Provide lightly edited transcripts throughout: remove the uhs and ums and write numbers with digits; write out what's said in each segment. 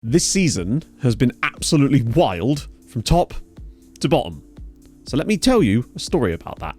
This season has been absolutely wild from top to bottom. So let me tell you a story about that.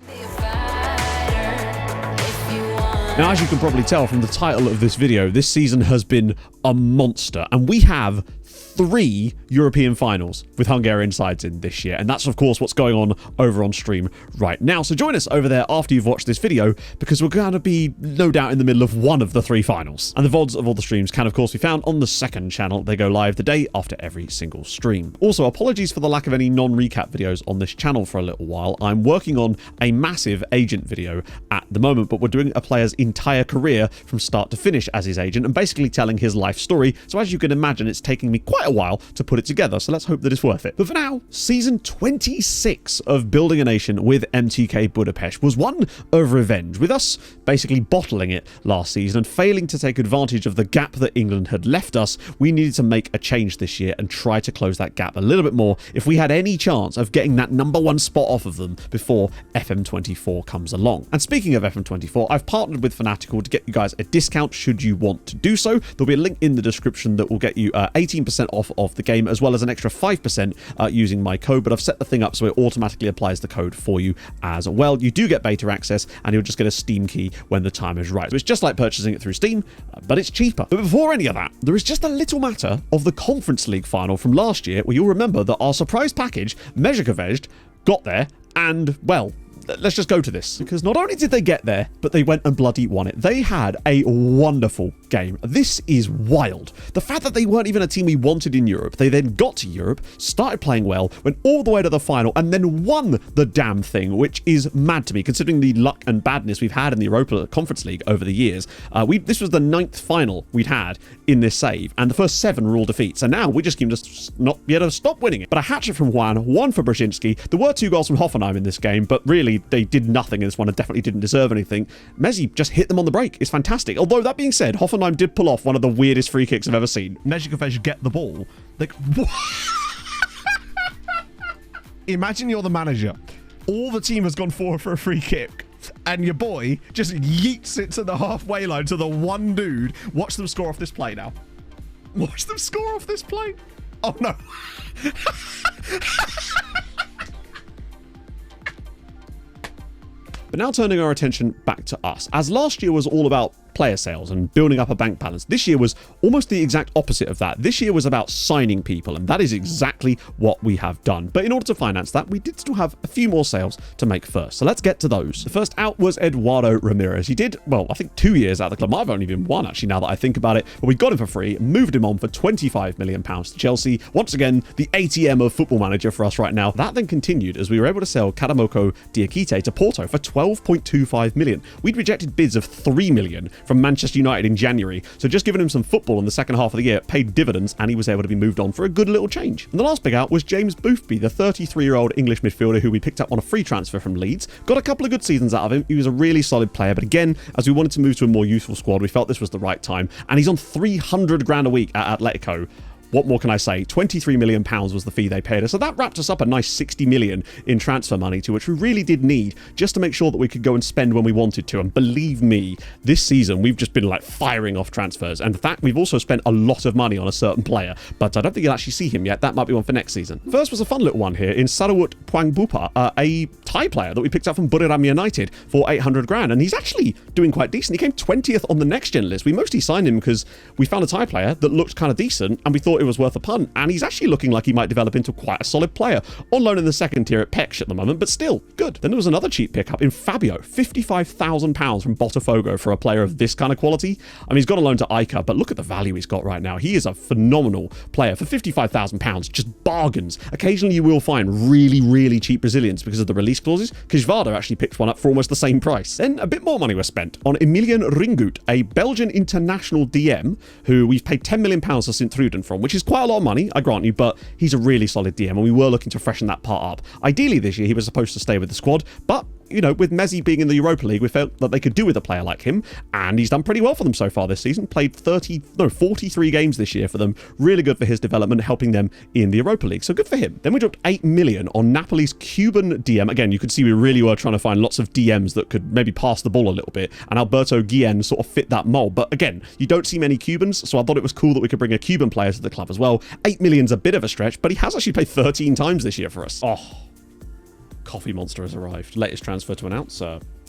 Now, as you can probably tell from the title of this video, this season has been a monster, and we have 3 European finals with Hungarian sides in this year, and that's of course what's going on over on stream right now. So join us over there after you've watched this video, because we're going to be no doubt in the middle of one of the 3 finals. And the VODs of all the streams can of course be found on the second channel. They go live the day after every single stream. Also, apologies for the lack of any non-recap videos on this channel for a little while. I'm working on a massive agent video at the moment, but we're doing a player's entire career from start to finish as his agent and basically telling his life story. So as you can imagine, it's taking me quite a while to put it together, so let's hope that it's worth it. But for now, season 26 of Building a Nation with MTK Budapest was one of revenge, with us basically bottling it last season and failing to take advantage of the gap that England had left us. We needed to make a change this year and try to close that gap a little bit more if we had any chance of getting that #1 spot off of them before FM24 comes along. And speaking of FM24, I've partnered with Fanatical to get you guys a discount should you want to do so. There'll be a link in the description that will get you 18% off of the game, as well as an extra 5% using my code, but I've set the thing up so it automatically applies the code for you as well. You do get beta access, and you'll just get a Steam key when the time is right. So it's just like purchasing it through Steam, but it's cheaper. But before any of that, there is just a little matter of the Conference League final from last year, where you'll remember that our surprise package, MTK, got there, and, well, let's just go to this, because not only did they get there, but they went and bloody won it. They had a wonderful game. This is wild. The fact that they weren't even a team we wanted in Europe, they then got to Europe, started playing well, went all the way to the final, and then won the damn thing, which is mad to me, considering the luck and badness we've had in the Europa Conference League over the years. This was the 9th final we'd had in this save, and the first 7 were all defeats, and now we just seem to not be able to stop winning it. But a hat-trick from Juan, 1 for Brzezinski. There were 2 goals from Hoffenheim in this game, but really, they did nothing in this one and definitely didn't deserve anything. Messi just hit them on the break. It's fantastic. Although, that being said, Hoffenheim did pull off one of the weirdest free kicks I've ever seen. MTK get the ball. Like, imagine you're the manager. All the team has gone forward for a free kick, and your boy just yeets it to the halfway line to the one dude. Watch them score off this play now. Watch them score off this play. Oh, no. But now turning our attention back to us. As last year was all about player sales and building up a bank balance, this year was almost the exact opposite of that. This year was about signing people, and that is exactly what we have done. But in order to finance that, we did still have a few more sales to make first. So let's get to those. The first out was Eduardo Ramirez. He did, well, I think 2 years out of the club. Might have only been 1, actually, now that I think about it. But we got him for free, moved him on for £25 million to Chelsea. Once again, the ATM of Football Manager for us right now. That then continued as we were able to sell Kadamoko Diakite to Porto for £12.25 million. We'd rejected bids of £3 million from Manchester United in January, so just giving him some football in the second half of the year paid dividends, and he was able to be moved on for a good little change. And the last big out was James Boothby, the 33-year-old English midfielder who we picked up on a free transfer from Leeds. Got a couple of good seasons out of him. He was a really solid player, but again, as we wanted to move to a more youthful squad, we felt this was the right time, and he's on 300 grand a week at Atletico. What more can I say? £23 million was the fee they paid us. So that wrapped us up a nice 60 million in transfer money, to which we really did need just to make sure that we could go and spend when we wanted to. And believe me, this season, we've just been like firing off transfers. And in fact, we've also spent a lot of money on a certain player, but I don't think you'll actually see him yet. That might be one for next season. First was a fun little one here in Sarawut Pwangbupa, a Thai player that we picked up from Buriram United for 800 grand. And he's actually doing quite decent. He came 20th on the next gen list. We mostly signed him because we found a Thai player that looked kind of decent, and we thought it was worth a punt, and he's actually looking like he might develop into quite a solid player. On loan in the second tier at Pecsh at the moment, but still good. Then there was another cheap pickup in Fabio, £55,000 from Botafogo for a player of this kind of quality. I mean, he's got a loan to Ica, but look at the value he's got right now. He is a phenomenal player for £55,000, just bargains. Occasionally you will find really, really cheap Brazilians because of the release clauses. Kijvado actually picked one up for almost the same price. Then a bit more money was spent on Emilian Ringut, a Belgian international DM who we've paid £10 million to Sint-Truiden from, which is quite a lot of money, I grant you, but he's a really solid DM, and we were looking to freshen that part up. Ideally this year he was supposed to stay with the squad, but you know, with Messi being in the Europa League, we felt that they could do with a player like him, and he's done pretty well for them so far this season. Played 43 games this year for them. Really good for his development, helping them in the Europa League. So good for him. Then we dropped 8 million on Napoli's Cuban DM. Again, you could see we really were trying to find lots of DMs that could maybe pass the ball a little bit, and Alberto Guillen sort of fit that mold. But again, you don't see many Cubans, so I thought it was cool that we could bring a Cuban player to the club as well. 8 million's a bit of a stretch, but he has actually played 13 times this year for us. Oh, Coffee Monster has arrived. Latest transfer to announce.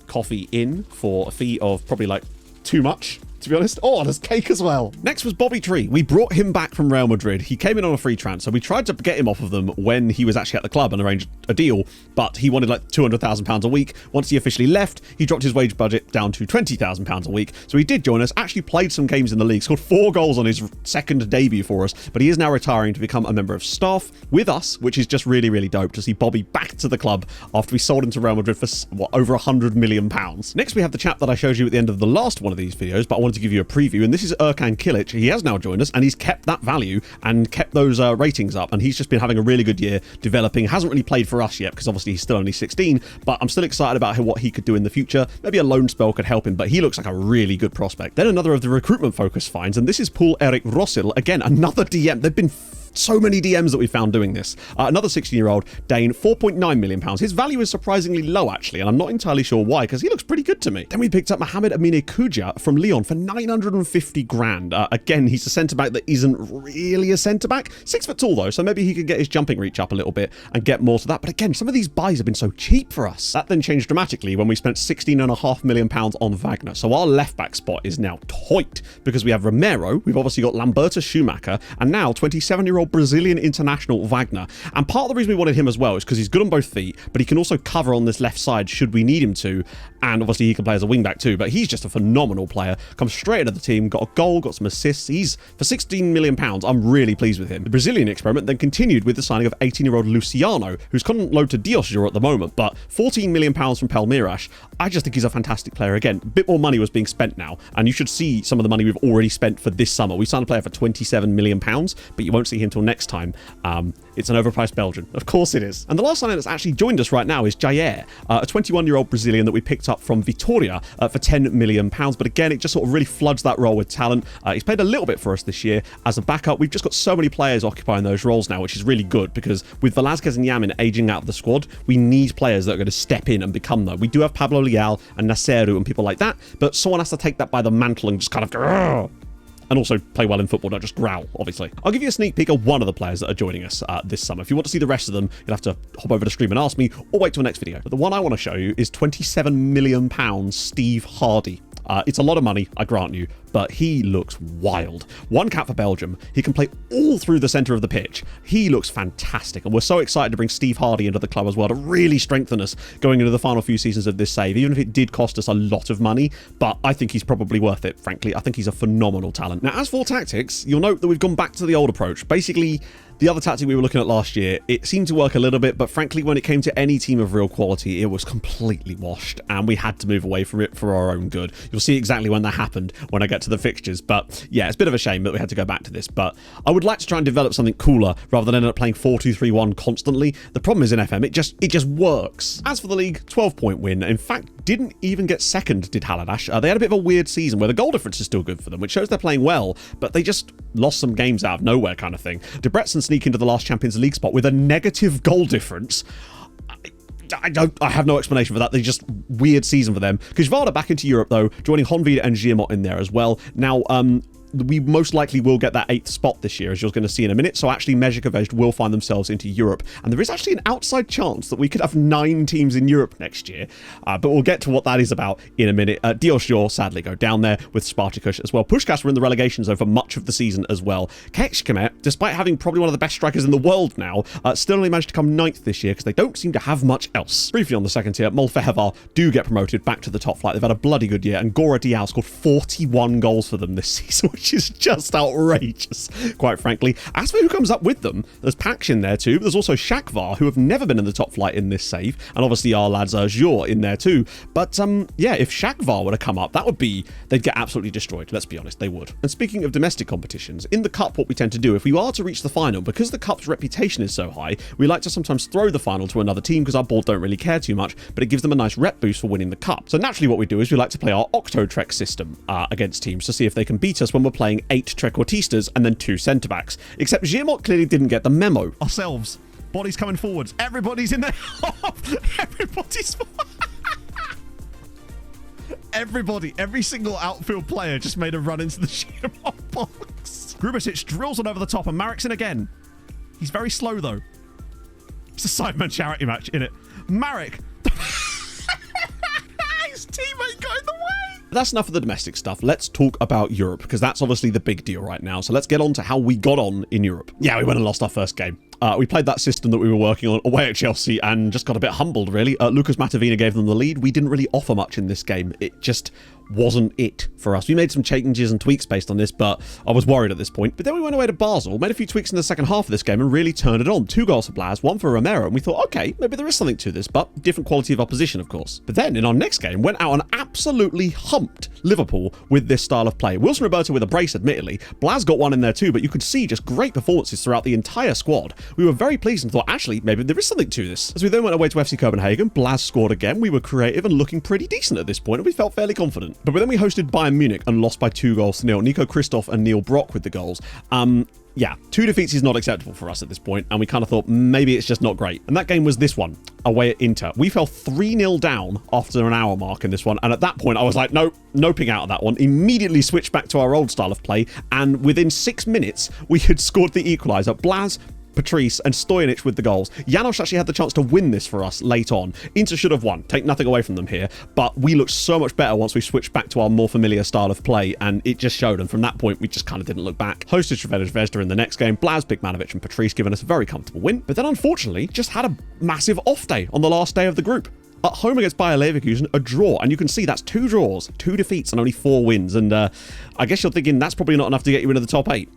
Coffee in for a fee of probably like too much, to be honest. Oh, there's cake as well. Next was Bobby Tree. We brought him back from Real Madrid. He came in on a free transfer. We tried to get him off of them when he was actually at the club and arranged a deal, but he wanted like £200,000 a week. Once he officially left, he dropped his wage budget down to £20,000 a week. So he did join us, actually played some games in the league, scored 4 goals on his second debut for us, but he is now retiring to become a member of staff with us, which is just really, really dope to see Bobby back to the club after we sold him to Real Madrid for, what, over £100 million. Next, we have the chap that I showed you at the end of the last one of these videos, but I wanted to give you a preview, and this is Erkan Kilic. He has now joined us, and he's kept that value and kept those ratings up, and he's just been having a really good year developing. Hasn't really played for us yet because obviously he's still only 16, but I'm still excited about what he could do in the future. Maybe a loan spell could help him, but he looks like a really good prospect. Then another of the recruitment focus finds, and this is Paul Eric Rossil. Again, another DM. They've been so many DMs that we found doing this. Another 16-year-old Dane, £4.9 million. His value is surprisingly low, actually, and I'm not entirely sure why, because he looks pretty good to me. Then we picked up Mohamed Amine Kouja from Lyon for 950 grand. Again, he's a centre-back that isn't really a centre-back. 6 foot tall, though, so maybe he could get his jumping reach up a little bit and get more to that. But again, some of these buys have been so cheap for us. That then changed dramatically when we spent £16.5 million on Wagner. So our left-back spot is now tight, because we have Romero, we've obviously got Lamberto Schumacher, and now 27-year-old Brazilian international Wagner. And part of the reason we wanted him as well is because he's good on both feet, but he can also cover on this left side should we need him to, and obviously he can play as a wing-back too. But he's just a phenomenal player. Comes straight into the team, got a goal, got some assists. He's, for £16 million, I'm really pleased with him. The Brazilian experiment then continued with the signing of 18-year-old Luciano, who's on loan to Diosdado at the moment, but £14 million from Palmeiras. I just think he's a fantastic player. Again, a bit more money was being spent now, and you should see some of the money we've already spent for this summer. We signed a player for £27 million, but you won't see him till next time. It's an overpriced Belgian. Of course it is. And the last signing that's actually joined us right now is Jair, a 21-year-old Brazilian that we picked up from Vitória for £10 million. But again, it just sort of really floods that role with talent. He's played a little bit for us this year as a backup. We've just got so many players occupying those roles now, which is really good, because with Velázquez and Yamin aging out of the squad, we need players that are going to step in and become them. We do have Pablo Leal and Naceru and people like that, but someone has to take that by the mantle and just kind of go, and also play well in football, not just growl, obviously. I'll give you a sneak peek of one of the players that are joining us this summer. If you want to see the rest of them, you'll have to hop over the stream and ask me, or wait till the next video. But the one I want to show you is £27 million Steve Hardy. It's a lot of money, I grant you, but he looks wild. 1 cap for Belgium. He can play all through the centre of the pitch. He looks fantastic, and we're so excited to bring Steve Hardy into the club as well to really strengthen us going into the final few seasons of this save, even if it did cost us a lot of money. But I think he's probably worth it, frankly. I think he's a phenomenal talent. Now, as for tactics, you'll note that we've gone back to the old approach. Basically, the other tactic we were looking at last year, it seemed to work a little bit, but frankly, when it came to any team of real quality, it was completely washed, and we had to move away from it for our own good. You'll see exactly when that happened when I get to the fixtures, but yeah, it's a bit of a shame that we had to go back to this, but I would like to try and develop something cooler rather than end up playing 4-2-3-1 constantly. The problem is in FM, it just works. As for the league, 12-point win. In fact, didn't even get second, did Haladash. They had a bit of a weird season where the goal difference is still good for them, which shows they're playing well, but they just lost some games out of nowhere kind of thing. Debrecen sneak into the last Champions League spot with a negative goal difference. I have no explanation for that. They're just weird season for them. Kajvada back into Europe though, joining Honved and Giamot in there as well. Now, we most likely will get that 8th spot this year, as you're going to see in a minute. So actually, Mezhikavej will find themselves into Europe. And there is actually an outside chance that we could have 9 teams in Europe next year. But we'll get to what that is about in a minute. Diosdado sadly go down there with Spartacus as well. Puskás were in the relegation zone for much of the season as well. Kecskemét, despite having probably one of the best strikers in the world now, still only managed to come 9th this year because they don't seem to have much else. Briefly on the second tier, Molfehevar do get promoted back to the top flight. They've had a bloody good year, and Gora Diao scored 41 goals for them this season, which which is just outrageous, quite frankly. As for who comes up with them, there's Pax in there too, but there's also Shakvar, who have never been in the top flight in this save, and obviously our lads Azure in there too. But yeah, if Shakvar were to come up, they'd get absolutely destroyed, let's be honest, they would. And speaking of domestic competitions, in the cup what we tend to do, if we are to reach the final, because the cup's reputation is so high, we like to sometimes throw the final to another team because our board don't really care too much, but it gives them a nice rep boost for winning the cup. So naturally what we do is we like to play our Octo-Trek system against teams to see if they can beat us when we're playing 8 Trequartistas and then 2 centre-backs. Except Giamot clearly didn't get the memo. Ourselves. Bodies coming forwards. Everybody's in there. Everybody's... every single outfield player just made a run into the Giamot box. Grubasic drills on over the top and Marek's in again. He's very slow though. It's a Sidemen charity match, innit? Marek. His teammate got in the way. That's enough of the domestic stuff. Let's talk about Europe, because that's obviously the big deal right now. So let's get on to how we got on in Europe. Yeah, we went and lost our first game. We played that system that we were working on away at Chelsea and just got a bit humbled, really. Lucas Matavina gave them the lead. We didn't really offer much in this game. It just wasn't it for us. We made some changes and tweaks based on this, but I was worried at this point. But then we went away to Basel, made a few tweaks in the second half of this game and really turned it on. 2 goals for Blas, 1 for Romero, and we thought, okay, maybe there is something to this, but different quality of opposition, of course. But then in our next game, went out and absolutely humped Liverpool with this style of play. Wilson Roberto with a brace, admittedly. Blas got one in there too, but you could see just great performances throughout the entire squad. We were very pleased and thought, actually, maybe there is something to this. As we then went away to FC Copenhagen, Blas scored again. We were creative and looking pretty decent at this point, and we felt fairly confident. But then we hosted Bayern Munich and lost by 2-0. Nico Christoph and Neil Brock with the goals. Yeah, 2 defeats is not acceptable for us at this point, and we kind of thought maybe it's just not great. And that game was this one, away at Inter. We fell 3-0 down after an hour mark in this one, and at that point I was like, no, noping out of that one. Immediately switched back to our old style of play, and within 6 minutes we had scored the equaliser. Blas, Patrice and Stojanic with the goals. Janos actually had the chance to win this for us late on. Inter should have won. Take nothing away from them here. But we looked so much better once we switched back to our more familiar style of play, and it just showed. And from that point, we just kind of didn't look back. Hosted Crvena Zvezda in the next game. Blas, Bigmanovic and Patrice giving us a very comfortable win. But then unfortunately, just had a massive off day on the last day of the group. At home against Bayer Leverkusen, a draw. And you can see that's 2 draws, 2 defeats and only 4 wins. And I guess you're thinking that's probably not enough to get you into the top 8.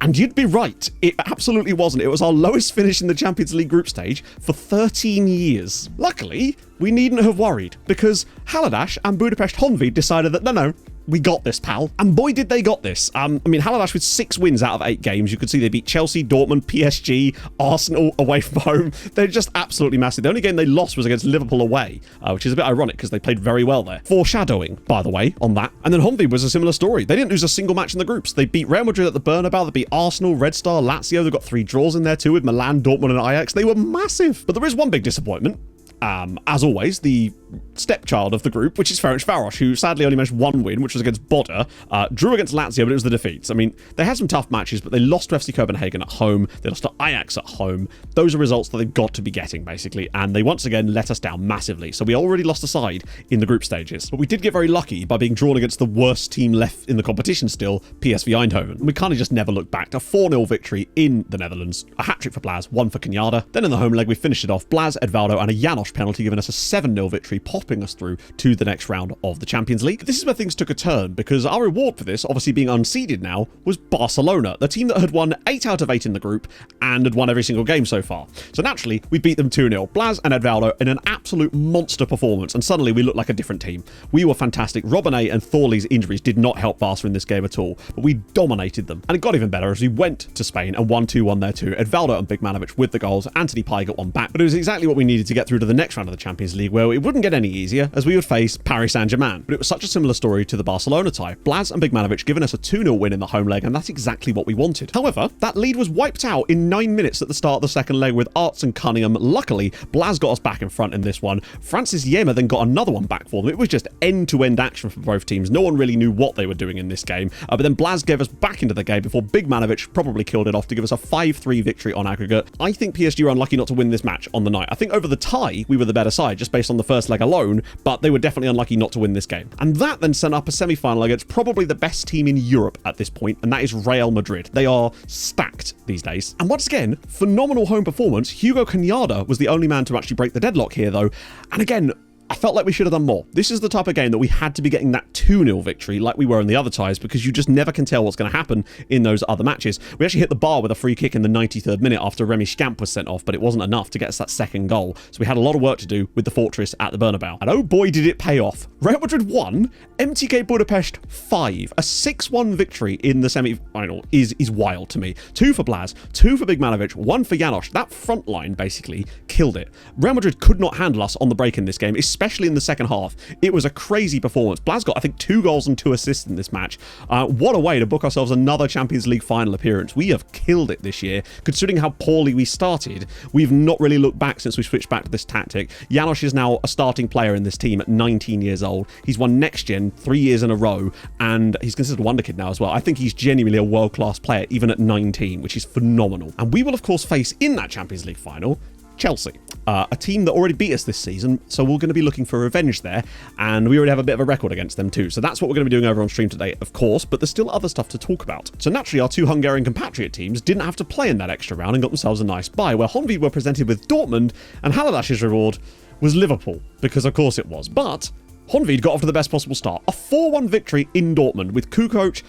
And you'd be right. It absolutely wasn't. It was our lowest finish in the Champions League group stage for 13 years. Luckily, we needn't have worried, because Haladáš and Budapest Honvéd decided that no, we got this, pal. And boy, did they got this. I mean, Haladáš with 6 wins out of 8 games. You could see they beat Chelsea, Dortmund, PSG, Arsenal away from home. They're just absolutely massive. The only game they lost was against Liverpool away, which is a bit ironic because they played very well there. Foreshadowing, by the way, on that. And then Honvéd was a similar story. They didn't lose a single match in the groups. They beat Real Madrid at the Bernabeu. They beat Arsenal, Red Star, Lazio. They've got 3 draws in there too with Milan, Dortmund and Ajax. They were massive. But there is one big disappointment. As always, the stepchild of the group, which is Ferencváros, who sadly only managed 1 win, which was against Boda, drew against Lazio, but it was the defeats. I mean, they had some tough matches, but they lost to FC Copenhagen at home, they lost to Ajax at home. Those are results that they've got to be getting, basically, and they once again let us down massively. So we already lost a side in the group stages. But we did get very lucky by being drawn against the worst team left in the competition still, PSV Eindhoven. And we kind of just never looked back. A 4-0 victory in the Netherlands, a hat-trick for Blas, 1 for Kenyatta. Then in the home leg, we finished it off. Blas, Edvaldo and a Janos penalty giving us a 7-0 victory, popping us through to the next round of the Champions League. This is where things took a turn, because our reward for this, obviously being unseeded now, was Barcelona, the team that had won 8 out of 8 in the group and had won every single game so far. So naturally, we beat them 2-0. Blas and Edvaldo in an absolute monster performance, and suddenly we looked like a different team. We were fantastic. Robinette and Thorley's injuries did not help Barca in this game at all, but we dominated them. And it got even better as we went to Spain and won 2-1 there too. Edvaldo and Bigmanovic with the goals. Anthony Pai got 1 back, but it was exactly what we needed to get through to the next round of the Champions League, where it wouldn't get any easier as we would face Paris Saint-Germain. But it was such a similar story to the Barcelona tie. Blas and Bigmanovic giving us a 2-0 win in the home leg, and that's exactly what we wanted. However, that lead was wiped out in 9 minutes at the start of the second leg with Arts and Cunningham. Luckily, Blas got us back in front in this one. Francis Yema then got another one back for them. It was just end-to-end action for both teams. No one really knew what they were doing in this game. But then Blas gave us back into the game before Bigmanovic probably killed it off to give us a 5-3 victory on aggregate. I think PSG were unlucky not to win this match on the night. I think over the tie, we were the better side, just based on the first leg alone, but they were definitely unlucky not to win this game. And that then set up a semi-final against probably the best team in Europe at this point, and that is Real Madrid. They are stacked these days. And once again, phenomenal home performance. Hugo Kenyatta was the only man to actually break the deadlock here, though. And again, I felt like we should have done more. This is the type of game that we had to be getting that 2-0 victory like we were in the other ties, because you just never can tell what's going to happen in those other matches. We actually hit the bar with a free kick in the 93rd minute after Remy Scamp was sent off, but it wasn't enough to get us that second goal. So we had a lot of work to do with the fortress at the Bernabeu. And oh boy, did it pay off. Real Madrid 1, MTK Budapest 5. A 6-1 victory in the semi-final is wild to me. 2 for Blaz, 2 for Bigmanovic, 1 for Janosch. That front line basically killed it. Real Madrid could not handle us on the break in this game, especially in the second half. It was a crazy performance. Blaz got, I think, 2 goals and 2 assists in this match. What a way to book ourselves another Champions League final appearance. We have killed it this year. Considering how poorly we started, we've not really looked back since we switched back to this tactic. Janosch is now a starting player in this team at 19 years old. He's won Next Gen 3 years in a row, and he's considered a wonder kid now as well. I think he's genuinely a world-class player, even at 19, which is phenomenal. And we will, of course, face in that Champions League final Chelsea, a team that already beat us this season, so we're going to be looking for revenge there, and we already have a bit of a record against them too, so that's what we're going to be doing over on stream today, of course, but there's still other stuff to talk about. So naturally, our 2 Hungarian compatriot teams didn't have to play in that extra round and got themselves a nice bye, where Honvéd were presented with Dortmund, and Haladash's reward was Liverpool, because of course it was. But Honvéd got off to the best possible start. A 4-1 victory in Dortmund with Kukoc,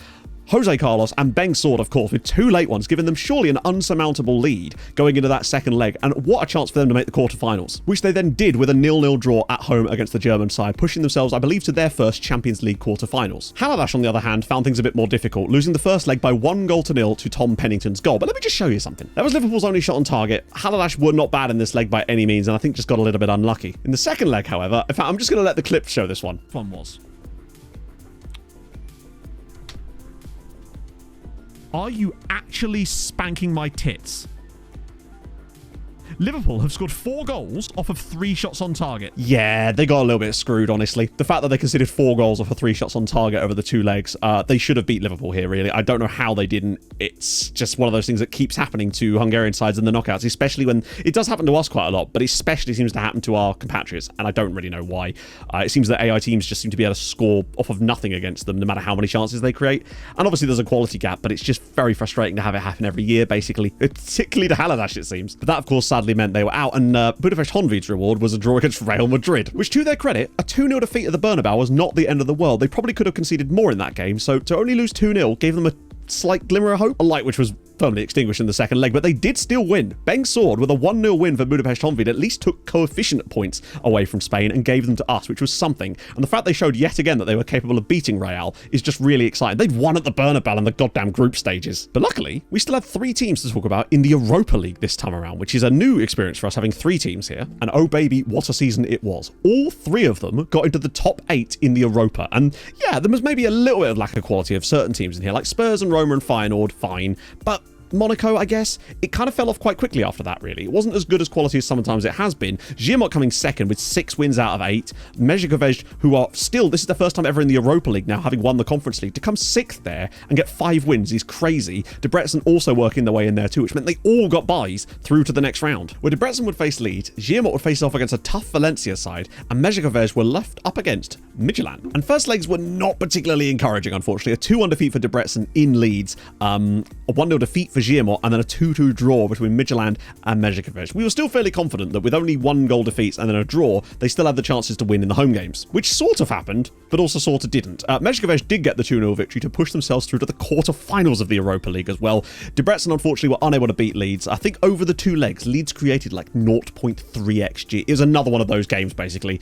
Jose Carlos and Beng Sword, of course, with 2 late ones, giving them surely an unsurmountable lead going into that second leg. And what a chance for them to make the quarterfinals, which they then did with a 0-0 draw at home against the German side, pushing themselves, I believe, to their first Champions League quarterfinals. Haladash, on the other hand, found things a bit more difficult, losing the first leg by 1-0 to Tom Pennington's goal. But let me just show you something. That was Liverpool's only shot on target. Haladash were not bad in this leg by any means, and I think just got a little bit unlucky. In the second leg, however, in fact, I'm just going to let the clip show this one. Fun was. Are you actually spanking my tits? Liverpool have scored 4 goals off of 3 shots on target. Yeah, they got a little bit screwed, honestly. The fact that they conceded 4 goals off of 3 shots on target over the 2 legs, they should have beat Liverpool here, really. I don't know how they didn't. It's just one of those things that keeps happening to Hungarian sides in the knockouts, especially when it does happen to us quite a lot, but especially seems to happen to our compatriots, and I don't really know why. It seems that AI teams just seem to be able to score off of nothing against them, no matter how many chances they create. And obviously there's a quality gap, but it's just very frustrating to have it happen every year, basically. Particularly to Haladash, it seems. But that, of course, sadly meant they were out, and Budapest Honvéd's reward was a draw against Real Madrid, which, to their credit, a 2-0 defeat at the Bernabeu was not the end of the world. They probably could have conceded more in that game, so to only lose 2-0 gave them a slight glimmer of hope, a light which was firmly extinguished in the second leg, but they did still win. Beng Sword, with a 1-0 win for Budapest Honvéd, at least took coefficient points away from Spain and gave them to us, which was something. And the fact they showed yet again that they were capable of beating Real is just really exciting. They'd won at the Bernabeu in the goddamn group stages. But luckily, we still have 3 teams to talk about in the Europa League this time around, which is a new experience for us, having 3 teams here. And oh baby, what a season it was. All 3 of them got into the top 8 in the Europa. And yeah, there was maybe a little bit of lack of quality of certain teams in here, like Spurs and Roma and Feyenoord, fine. But Monaco, I guess, it kind of fell off quite quickly after that, really. It wasn't as good as quality as sometimes it has been. Girmot coming second with 6 wins out of 8. Mezhikovaj, who are still, this is the first time ever in the Europa League now, having won the Conference League, to come 6th there and get 5 wins is crazy. Debrecen also working their way in there too, which meant they all got byes through to the next round, where Debrecen would face Leeds, Girmot would face off against a tough Valencia side, and Mezhikovaj were left up against Midtjylland. And first legs were not particularly encouraging, unfortunately. A 2-1 defeat for Debrecen in Leeds, a 1-0 defeat for Girmot, and then a 2-2 draw between Midtjylland and Mezhikovaj. We were still fairly confident that with only 1 goal defeats and then a draw, they still had the chances to win in the home games, which sort of happened, but also sort of didn't. Mezhikovaj did get the 2-0 victory to push themselves through to the quarterfinals of the Europa League as well. Debrecen, unfortunately, were unable to beat Leeds. I think over the 2 legs, Leeds created like 0.3 XG. It was another one of those games, basically.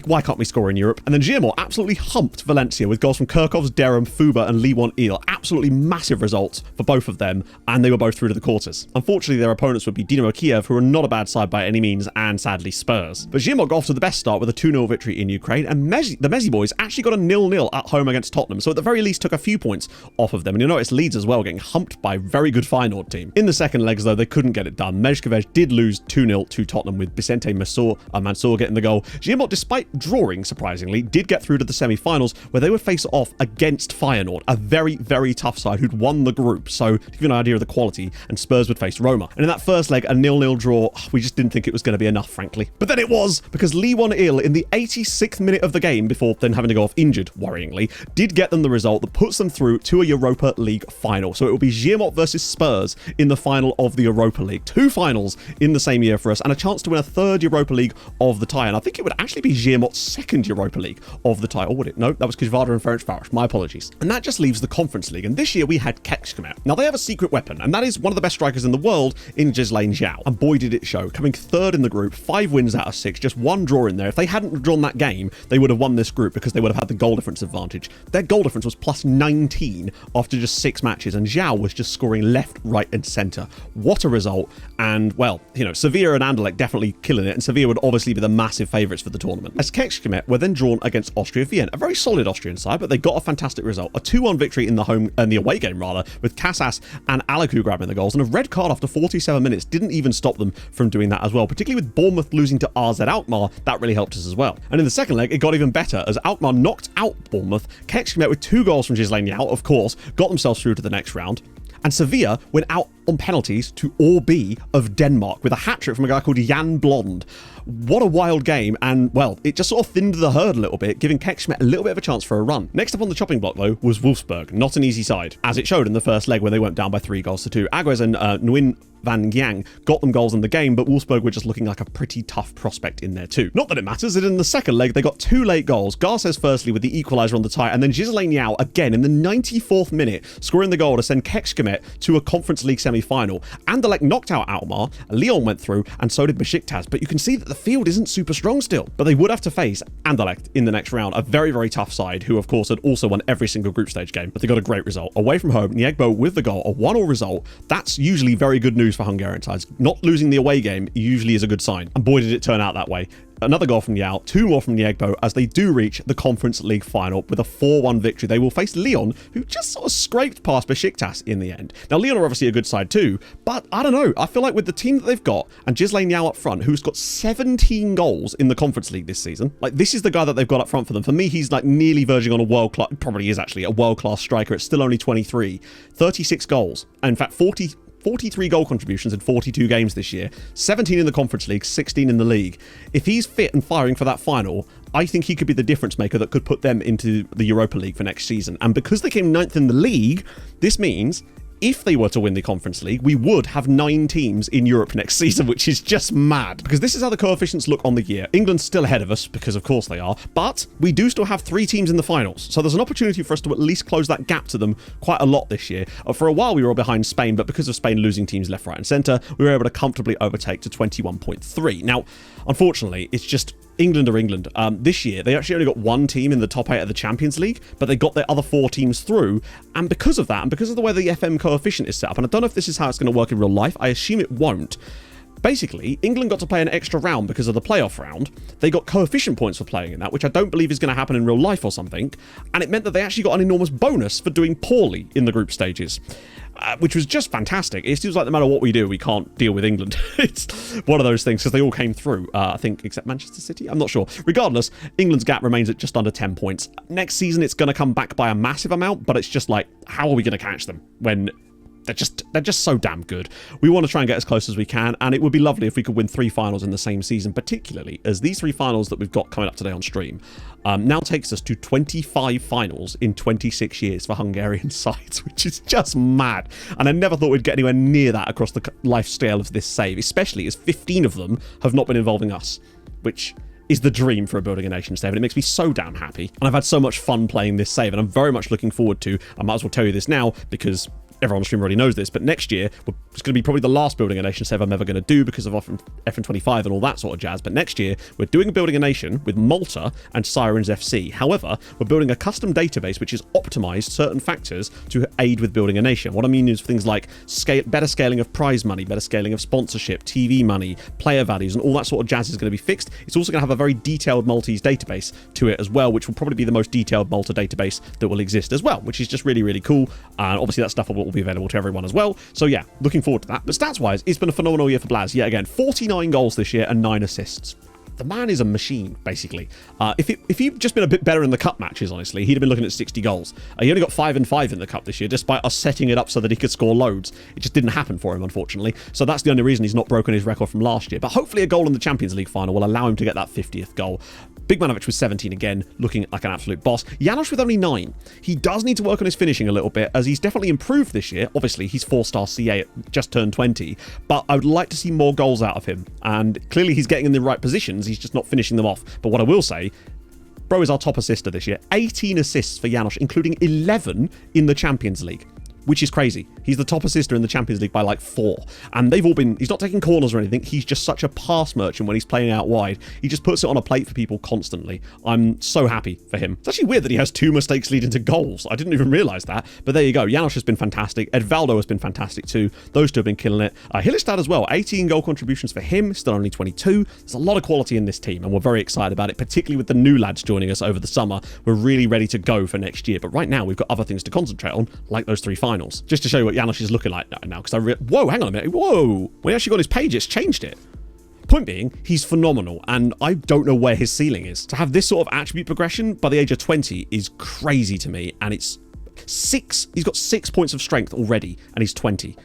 Why can't we score in Europe? And then Girmot absolutely humped Valencia with goals from Kirkovs, Deram, Fuba and Lee Il. Absolutely massive results for both of them, and they were both through to the quarters. Unfortunately, their opponents would be Dynamo Kiev, who are not a bad side by any means, and sadly Spurs. But Girmot got off to the best start with a 2-0 victory in Ukraine, and the Messi boys actually got a 0-0 at home against Tottenham, so at the very least took a few points off of them. And you'll notice Leeds as well getting humped by a very good Feyenoord team. In the second legs, though, they couldn't get it done. Mezhikovaj did lose 2-0 to Tottenham with Vicente Mansour getting the goal. Girmot, despite drawing, surprisingly, did get through to the semi-finals, where they would face off against Feyenoord, a very, very tough side who'd won the group, so to give you an idea of the quality, and Spurs would face Roma. And in that first leg, a 0-0 draw, we just didn't think it was going to be enough, frankly. But then it was, because Lee Il, in the 86th minute of the game, before then having to go off injured, worryingly, did get them the result that puts them through to a Europa League final. So it will be Girmot versus Spurs in the final of the Europa League. 2 finals in the same year for us, and a chance to win a 3rd Europa League of the tie. And I think it would actually actually be Ziermot's second Europa League of the title, would it? No, that was Kjvada and Ferencváros. My apologies. And that just leaves the Conference League. And this year we had Kecskemét. Now they have a secret weapon, and that is one of the best strikers in the world in Ghislaine Zhao. And boy did it show. Coming third in the group, 5 wins out of 6, just 1 draw in there. If they hadn't drawn that game, they would have won this group because they would have had the goal difference advantage. Their goal difference was plus 19 after just 6 matches, and Zhao was just scoring left, right, and centre. What a result. And, well, you know, Sevilla and Anderlecht definitely killing it, and Sevilla would obviously be the massive favourites for the tournament. As Kecskemét were then drawn against Austria Vienna, a very solid Austrian side, but they got a fantastic result. A 2-1 victory in the away game, with Casas and Alaku grabbing the goals, and a red card after 47 minutes didn't even stop them from doing that as well, particularly with Bournemouth losing to RZ Alkmaar. That really helped us as well. And in the second leg, it got even better as Alkmaar knocked out Bournemouth. Kecskemét with 2 goals from Ghislaine Zhao, of course, got themselves through to the next round. And Sevilla went out on penalties to Årby of Denmark with a hat-trick from a guy called Jan Blond. What a wild game, and, well, it just sort of thinned the herd a little bit, giving Kecskemét a little bit of a chance for a run. Next up on the chopping block, though, was Wolfsburg. Not an easy side, as it showed in the first leg when they went down by 3-2. Aguez and Nguyen Van Giang got them goals in the game, but Wolfsburg were just looking like a pretty tough prospect in there too. Not that it matters, that in the second leg they got 2 late goals. Garces firstly with the equaliser on the tie, and then Ghislaine Zhao again in the 94th minute, scoring the goal to send Kecskemét to a Conference League semi-final. Anderlecht knocked out Alkmaar, Lyon went through, and so did Besiktas, but you can see that the field isn't super strong still. But they would have to face Anderlecht in the next round, a very, very tough side, who of course had also won every single group stage game, but they got a great result. Away from home, Niegbo with the goal, a 1-1 result. That's usually very good news for Hungarian sides. Not losing the away game usually is a good sign, and boy did it turn out that way. Another goal from Yao, 2 more from Niegbo as they do reach the Conference League final with a 4-1 victory. They will face Lyon, who just sort of scraped past Besiktas in the end. Now, Lyon are obviously a good side too, but I don't know. I feel like with the team that they've got and Ghislaine Yao up front, who's got 17 goals in the Conference League this season, like this is the guy that they've got up front for them. For me, he's like nearly verging on a world-class, probably is actually a world-class striker. It's still only 23, 36 goals, and in fact 43 goal contributions in 42 games this year, 17 in the Conference League, 16 in the league. If he's fit and firing for that final, I think he could be the difference maker that could put them into the Europa League for next season. And because they came 9th in the league, this means if they were to win the Conference League, we would have 9 teams in Europe next season, which is just mad. Because this is how the coefficients look on the year. England's still ahead of us, because of course they are, but we do still have 3 teams in the finals. So there's an opportunity for us to at least close that gap to them quite a lot this year. For a while we were behind Spain, but because of Spain losing teams left, right and centre, we were able to comfortably overtake to 21.3. Now, unfortunately, it's just England are England. This year, they actually only got 1 team in the top 8 of the Champions League, but they got their other 4 teams through. And because of that, and because of the way the FM coefficient is set up, and I don't know if this is how it's going to work in real life, I assume it won't. Basically, England got to play an extra round because of the playoff round. They got coefficient points for playing in that, which I don't believe is going to happen in real life or something. And it meant that they actually got an enormous bonus for doing poorly in the group stages. Which was just fantastic. It feels like no matter what we do, we can't deal with England. It's one of those things because they all came through, I think, except Manchester City. I'm not sure. Regardless, England's gap remains at just under 10 points. Next season, it's going to come back by a massive amount, but it's just like, how are we going to catch them when they're just so damn good? We want to try and get as close as we can, and it would be lovely if we could win 3 finals in the same season, particularly as these 3 finals that we've got coming up today on stream now takes us to 25 finals in 26 years for Hungarian sides, which is just mad. And I never thought we'd get anywhere near that across the life scale of this save, especially as 15 of them have not been involving us, which is the dream for a Building a Nation save, and it makes me so damn happy. And I've had so much fun playing this save, and I'm very much looking forward to, I might as well tell you this now because everyone on stream already knows this, but next year it's going to be probably the last Building a Nation save I'm ever going to do because of FN25 and all that sort of jazz. But next year we're doing a Building a Nation with Malta and Sirens FC. However, we're building a custom database which has optimized certain factors to aid with building a nation. What I mean is things like better scaling of prize money, better scaling of sponsorship, TV money, player values, and all that sort of jazz is going to be fixed. It's also going to have a very detailed Maltese database to it as well, which will probably be the most detailed Malta database that will exist as well, which is just really, really cool. And obviously that stuff will be available to everyone as well. So yeah, looking forward to that. But stats-wise, it's been a phenomenal year for Blaz. Yet again, 49 goals this year and 9 assists. The man is a machine, basically. If he'd just been a bit better in the cup matches, honestly, he'd have been looking at 60 goals. He only got 5 and 5 in the cup this year, despite us setting it up so that he could score loads. It just didn't happen for him, unfortunately. So that's the only reason he's not broken his record from last year. But hopefully a goal in the Champions League final will allow him to get that 50th goal. Bigmanovic with 17 again, looking like an absolute boss. Janosch with only 9. He does need to work on his finishing a little bit, as he's definitely improved this year. Obviously, he's 4-star CA, just turned 20, but I would like to see more goals out of him. And clearly he's getting in the right positions he's just not finishing them off. But what I will say, bro is our top assister this year. 18 assists for János, including 11 in the Champions League, which is crazy. He's the top assister in the Champions League by like 4. And they've all been, he's not taking corners or anything. He's just such a pass merchant when he's playing out wide. He just puts it on a plate for people constantly. I'm so happy for him. It's actually weird that he has 2 mistakes leading to goals. I didn't even realize that. But there you go. János has been fantastic. Edvaldo has been fantastic too. Those two have been killing it. Hillestad as well. 18 goal contributions for him. Still only 22. There's a lot of quality in this team and we're very excited about it, particularly with the new lads joining us over the summer. We're really ready to go for next year. But right now we've got other things to concentrate on, like those 3 finals. Just to show you what János is looking like now, because whoa, hang on a minute, whoa, when he actually got his page, it's changed it. Point being, he's phenomenal, and I don't know where his ceiling is. To have this sort of attribute progression by the age of 20 is crazy to me, and it's 6, he's got 6 points of strength already, and he's 20.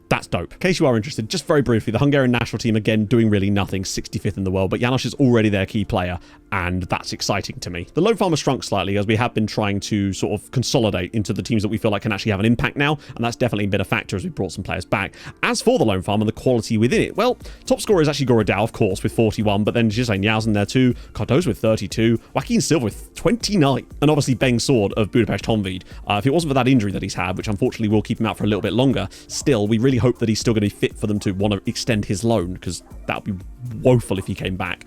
That's dope. In case you are interested, just very briefly, the Hungarian national team, again, doing really nothing, 65th in the world, but János is already their key player, and that's exciting to me. The loan farm has shrunk slightly as we have been trying to sort of consolidate into the teams that we feel like can actually have an impact now, and that's definitely been a factor as we brought some players back. As for the loan farm and the quality within it, well, top scorer is actually Gorodao, of course, with 41, but then Jisai Nyausen there too, Cardozo with 32, Joaquin Silva with 29, and obviously Beng Sword of Budapest Honvéd. If it wasn't for that injury that he's had, which unfortunately will keep him out for a little bit longer, still, we really hope that he's still going to be fit for them to want to extend his loan, because that would be woeful if he came back.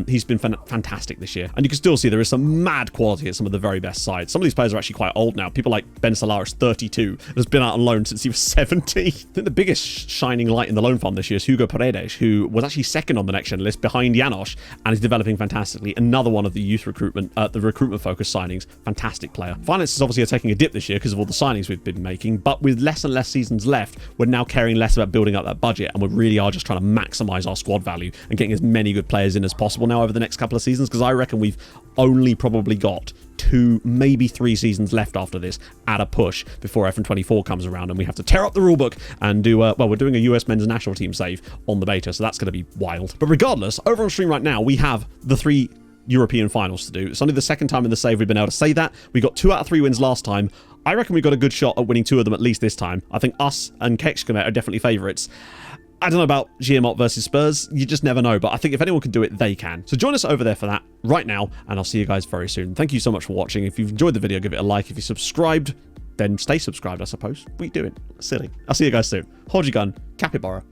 He's been fantastic this year, and you can still see there is some mad quality at some of the very best sides. Some of these players are actually quite old now. People like Ben Solaris, 32, has been out on loan since he was 70. I think the biggest shining light in the loan farm this year is Hugo Paredes, who was actually second on the next gen list behind János, and is developing fantastically. Another one of the youth recruitment, the recruitment focused signings. Fantastic player. Finances obviously are taking a dip this year because of all the signings we've been making, but with less and less seasons left, we're now caring less about building up that budget, and we really are just trying to maximize our squad value and getting as many good players in as possible now over the next couple of seasons, because I reckon we've only probably got 2, maybe 3 seasons left after this at a push before F24 comes around and we have to tear up the rulebook and do, well, we're doing a US men's national team save on the beta, so that's going to be wild. But regardless, over on stream right now, we have the 3 European finals to do. It's only the second time in the save we've been able to say that. We got 2 out of 3 wins last time. I reckon we got a good shot at winning 2 of them at least this time. I think us and Kekskomet are definitely favourites. I don't know about Guillemot versus Spurs. You just never know. But I think if anyone can do it, they can. So join us over there for that right now, and I'll see you guys very soon. Thank you so much for watching. If you've enjoyed the video, give it a like. If you're subscribed, then stay subscribed, I suppose. What are you doing? Silly. I'll see you guys soon. Hold your gun. Capybara.